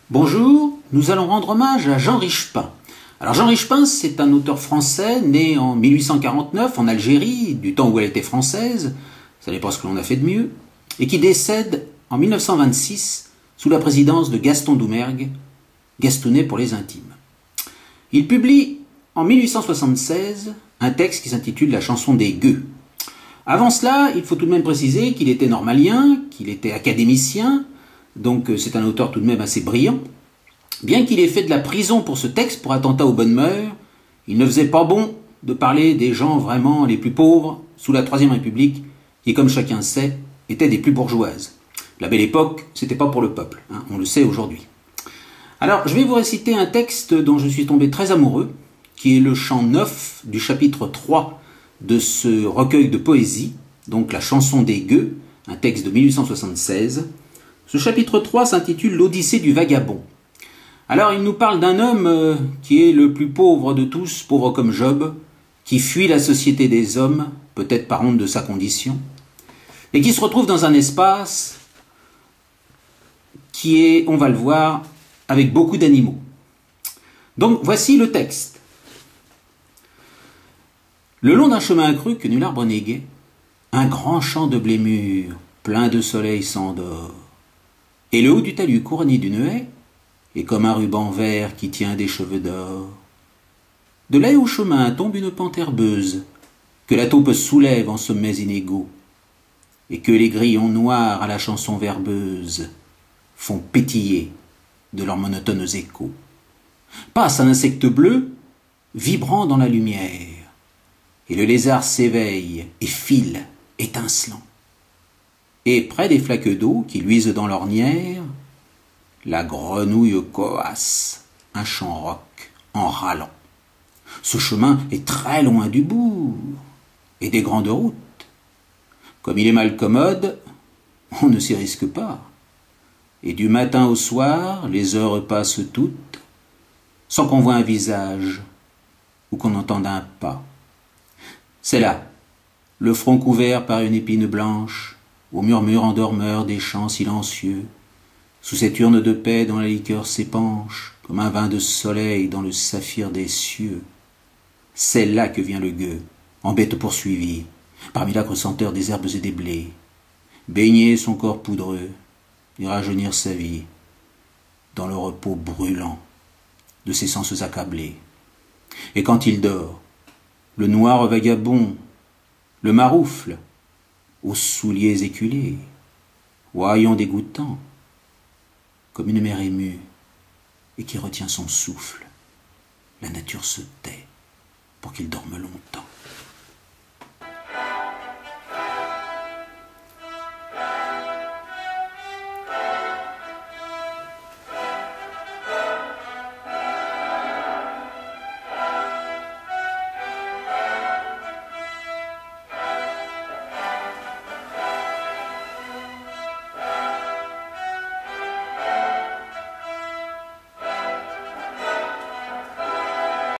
Bonjour, nous allons rendre hommage à Jean Richepin. Alors Jean Richepin, c'est un auteur français né en 1849 en Algérie, du temps où elle était française, ça n'est pas ce que l'on a fait de mieux, et qui décède en 1926 sous la présidence de Gaston Doumergue, Gastounet pour les intimes. Il publie en 1876 un texte qui s'intitule La chanson des gueux. Avant cela, il faut tout de même préciser qu'il était normalien, qu'il était académicien, donc c'est un auteur tout de même assez brillant. Bien qu'il ait fait de la prison pour ce texte, pour attentat aux bonnes mœurs, il ne faisait pas bon de parler des gens vraiment les plus pauvres sous la Troisième République, qui, comme chacun sait, étaient des plus bourgeoises. La belle époque, c'était pas pour le peuple, hein, on le sait aujourd'hui. Alors, je vais vous réciter un texte dont je suis tombé très amoureux, qui est le chant 9 du chapitre 3 de ce recueil de poésie, donc la chanson des gueux, un texte de 1876. Ce chapitre 3 s'intitule L'Odyssée du vagabond. Alors il nous parle d'un homme qui est le plus pauvre de tous, pauvre comme Job, qui fuit la société des hommes, peut-être par honte de sa condition, et qui se retrouve dans un espace qui est, on va le voir, avec beaucoup d'animaux. Donc voici le texte. Le long d'un chemin accru que nul arbre n'égait, un grand champ de blé mûr, plein de soleil s'endort. Et le haut du talus couronné d'une haie est comme un ruban vert qui tient des cheveux d'or. De là au chemin tombe une pente herbeuse, que la taupe soulève en sommets inégaux, et que les grillons noirs à la chanson verbeuse font pétiller de leurs monotones échos. Passe un insecte bleu, vibrant dans la lumière, et le lézard s'éveille et file, étincelant. Et près des flaques d'eau qui luisent dans l'ornière, la grenouille coasse un chant rock en râlant. Ce chemin est très loin du bourg et des grandes routes. Comme il est mal commode, on ne s'y risque pas. Et du matin au soir, les heures passent toutes, sans qu'on voie un visage ou qu'on entende un pas. C'est là, le front couvert par une épine blanche, au murmure endormeur des chants silencieux, sous cette urne de paix dont la liqueur s'épanche, comme un vin de soleil dans le saphir des cieux. C'est là que vient le gueux, en bête poursuivie, parmi l'âcre senteur des herbes et des blés, baigner son corps poudreux et rajeunir sa vie, dans le repos brûlant de ses sens accablés. Et quand il dort, le noir vagabond, le maroufle, aux souliers éculés, aux haillons dégoûtants, comme une mère émue et qui retient son souffle. La nature se tait pour qu'il dorme longtemps.